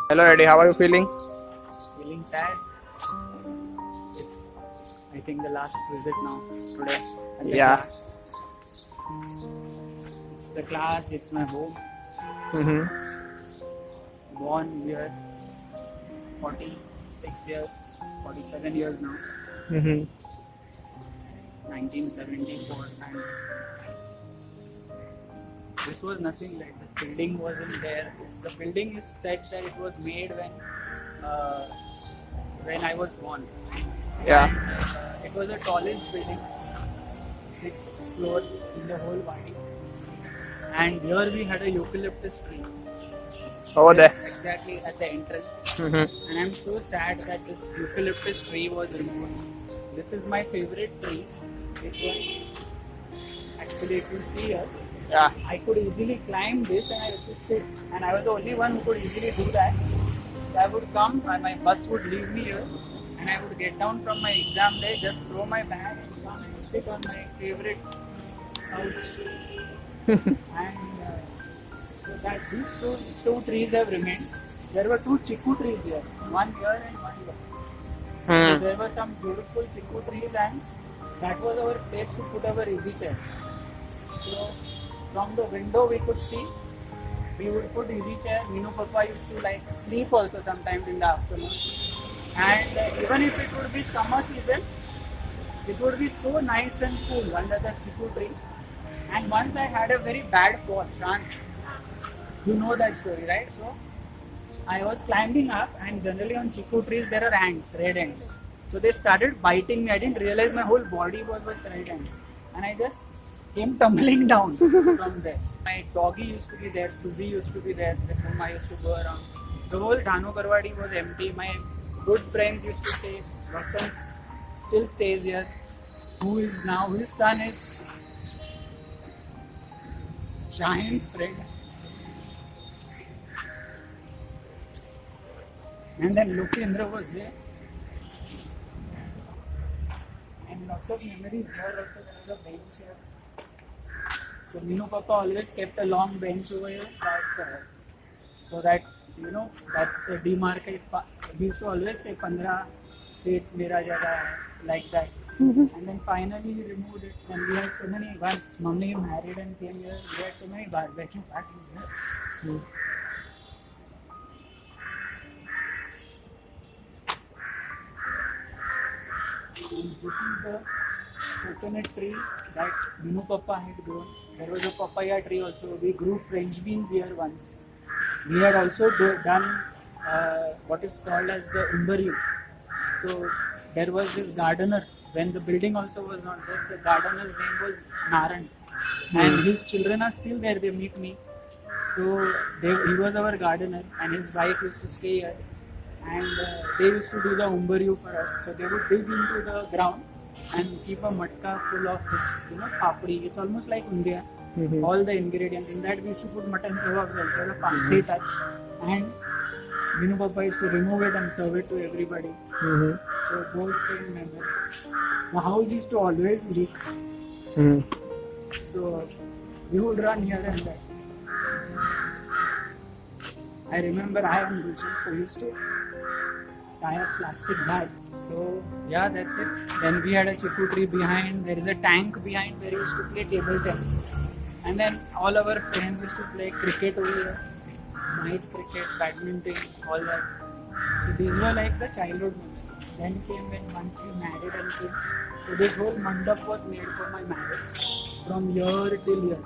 Hello Eddie, how are you feeling? Feeling sad. It's, I think, the last visit now today at the Yeah. class. It's the class. It's my home. Mm-hmm. Born here, 46 years, 47 years now. Mm-hmm. 1974, and this was nothing like the building wasn't there. The building is said that it was made when I was born. Yeah. It was the tallest building, 6th floor in the whole body. And here we had a eucalyptus tree. Over there. Just exactly at the entrance. Mm-hmm. And I'm so sad that this eucalyptus tree was removed. This is my favorite tree. This one. Actually, if you see here, Yeah. I could easily climb this and I used to sit. And I was the only one who could easily do that. So I would come, my bus would leave me here. And I would get down from my exam day, just throw my bag and come and sit on my favorite couch. And so that these two trees have remained. There were 2 chiku trees here, one here and one here. So Mm. there were some beautiful chiku trees, and that was our place to put our easy chair. So from the window we could see. We would put easy chair. Minu Papa used to like sleep also sometimes in the afternoon. And even if it would be summer season, it would be so nice and cool under the chiku tree. And once I had a very bad fall, Shant. You know that story, right? So I was climbing up, and generally on chiku trees there are ants, red ants. So they started biting me. I didn't realize my whole body was with red ants, and I just came tumbling down from there. My doggy used to be there, Suzy used to be there, with whom I used to go around. The whole Dhanu Karwadi was empty. My good friends used to say, Vasant still stays here. Who is now? His son is Shahin's friend. And then Lokendra was there. And lots of memories here also. There was a bench here. So Minu Papa always kept a long bench over here, so that, you know, that's a demarcated part. We used to always say 15 feet mera jaga hai, like that. And then finally he removed it. And we had so many, once mummy married and came here, we had so many barbecue parties here. And this is the coconut tree that Minu Papa had grown. There was a papaya tree also. We grew French beans here once. We had also done what is called as the umbariu. So there was this gardener. When the building also was not there, the gardener's name was Naran. And his children are still there, they meet me. So he was our gardener, and his wife used to stay here. And they used to do the umbariu for us. So they would dig into the ground and keep a matka full of this, papdi. It's almost like India. Mm-hmm. All the ingredients. In that we used to put mutton kebabs also, the fancy touch. And Minu Papa used to remove it and serve it to everybody. Mm-hmm. So those things memories. The house used to always leak. Mm-hmm. So we would run here and there. I remember I and Rushan used to tie up plastic bags. So yeah, that's it. Then we had a chiku tree behind. There is a tank behind where we used to play table tennis. And then all our friends used to play cricket over here. Night cricket, badminton, all that. So these were like the childhood memories. Then came when once we married and came. So this whole mandap was made for my marriage. From year till year.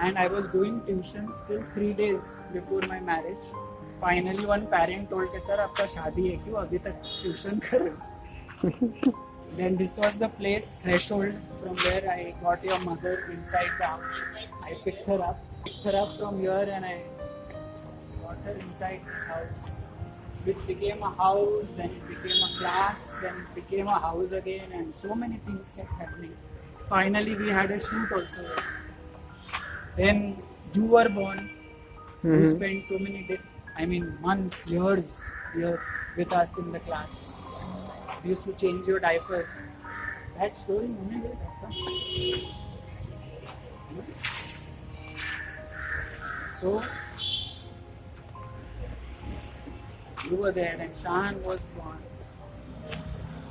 And I was doing tuition still 3 days before my marriage. Finally, one parent told me, "Sir, आपका शादी है क्यों अभी तक tuition कर रहे हो?" Then this was the place, threshold, from where I got your mother inside the house. I picked her up from here, and I got her inside this house, which became a house, then it became a class, then it became a house again, and so many things kept happening. Finally, we had a shoot also. Then you were born. You spent so many months, years here with us in the class. We used to change your diapers. That story, so You were there, and Shahan was born.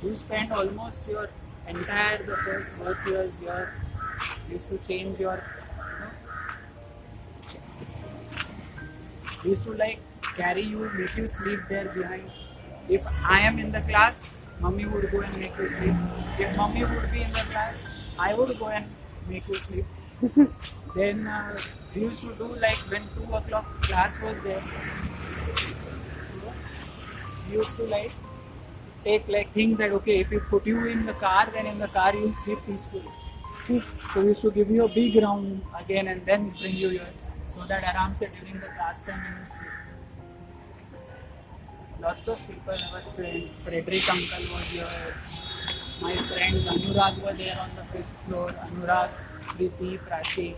You spent almost your entire the first birth years here. You used to change your, used to like carry you, make you sleep there behind. If I am in the class, mummy would go and make you sleep. If mummy would be in the class, I would go and make you sleep. Then we used to do like when 2 o'clock class was there, we used to like take like think that okay, if we put you in the car, then in the car you'll sleep peacefully. So we used to give you a big round again and then bring you here so that aram se during the class time you will sleep. Lots of people, our friends, Frederick uncle was here. My friends Anurag were there on the 5th floor. Anurag, Preeti, Prachi.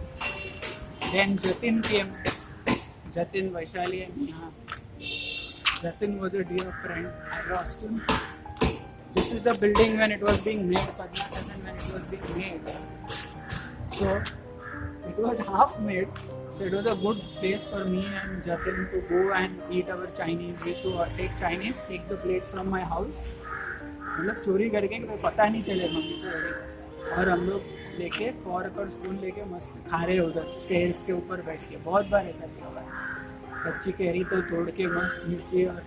Then Jatin came. Jatin, Vaishali and Neha. Jatin was a dear friend. I lost him. This is the building when it was being made, Padma Sadan when it was being made. So it was half made. So it was a good place for me and Jatin to go and eat our Chinese. We used to take Chinese, take the plates from my house. मतलब चोरी करके कोई पता नहीं चले mummy को, और हम लोग लेके फॉर्क और स्पून लेके मस्त खा रहे उधर स्टेयर्स के ऊपर बैठ के. बहुत बार ऐसा किया हुआ है. कच्ची कैरी तो तोड़ के मस्त मिर्ची और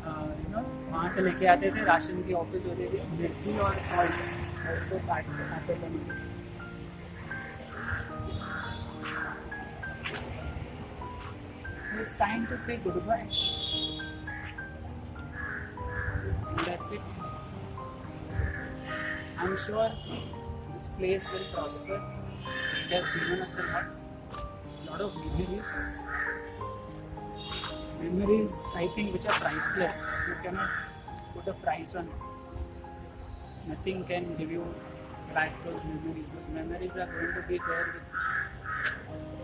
वहाँ से लेके आते थे. राशन की ऑफिस होती थी, मिर्ची और सॉल्ट और उसको काट के खाते थे मम्मी से. It's time to say goodbye. And that's it. I'm sure this place will prosper. It has given us a lot of memories. Memories, I think, which are priceless. You cannot put a price on it. Nothing can give you back those memories. Those memories are going to be there.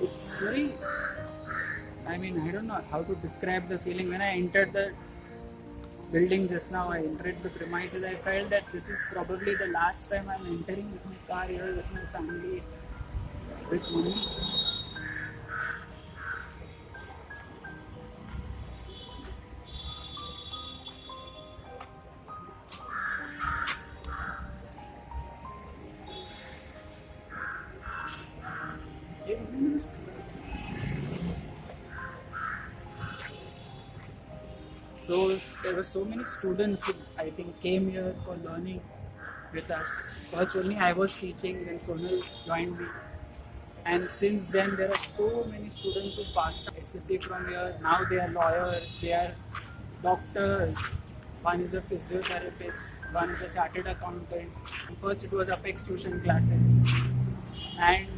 It's very, I don't know how to describe the feeling. When I entered the building just now, I entered the premises, I felt that this is probably the last time I'm entering with my car here, with my family, with money. So there were so many students who I think came here for learning with us. First only I was teaching, then Sonal joined me. And since then there are so many students who passed SSC from here. Now they are lawyers, they are doctors. One is a physiotherapist, one is a chartered accountant. First it was Apex tuition classes. And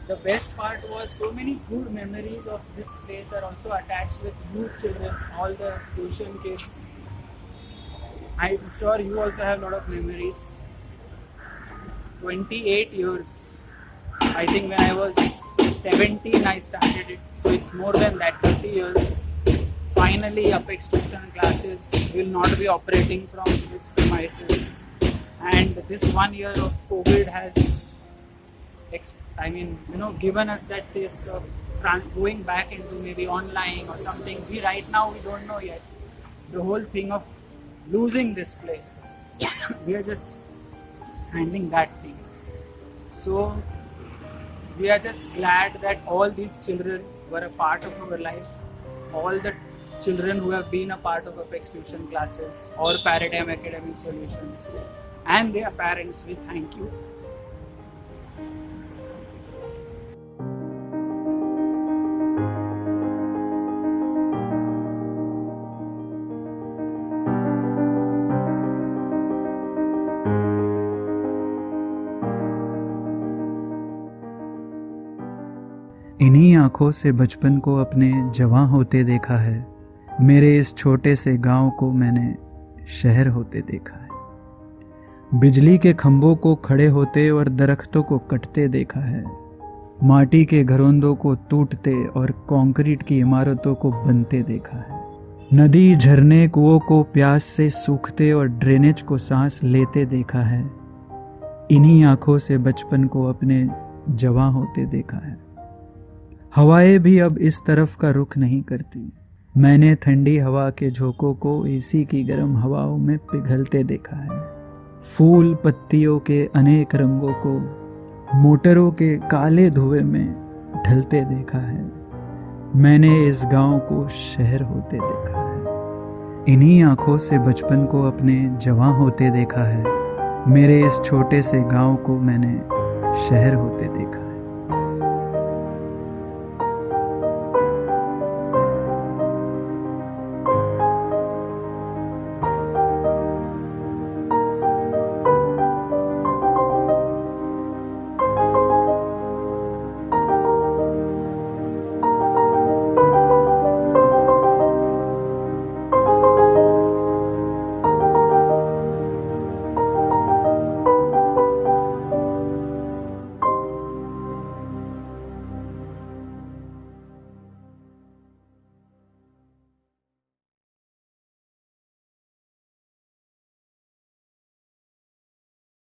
the best part was so many good memories of this place are also attached with youth children, all the tuition kids. I'm sure you also have a lot of memories. 28 years. I think when I was 17 I started it. So it's more than that, 30 years. Finally Apex tuition classes will not be operating from this premises. And this 1 year of COVID has given us that taste of going back into maybe online or something. We don't know yet. The whole thing of losing this place. We are just handling that thing. So we are just glad that all these children were a part of our life. All the children who have been a part of Apex tuition classes or Paradigm Academic Solutions and their parents, we thank you. इन्हीं आँखों से बचपन को अपने जवां होते देखा है. मेरे इस छोटे से गांव को मैंने शहर होते देखा है. बिजली के खंभों को खड़े होते और दरख्तों को कटते देखा है. माटी के घरोंदों को टूटते और कंक्रीट की इमारतों को बनते देखा है. नदी, झरने, कुओं को प्यास से सूखते और ड्रेनेज को सांस लेते देखा है. इन्हीं आँखों से बचपन को अपने जवां होते देखा है. हवाएं भी अब इस तरफ का रुख नहीं करती. मैंने ठंडी हवा के झोंकों को एसी की गर्म हवाओं में पिघलते देखा है। फूल पत्तियों के अनेक रंगों को मोटरों के काले धुएं में ढलते देखा है। मैंने इस गांव को शहर होते देखा है। इन्हीं आंखों से बचपन को अपने जवां होते देखा है। मेरे इस छोटे से गांव को मैंने शहर होते देखा।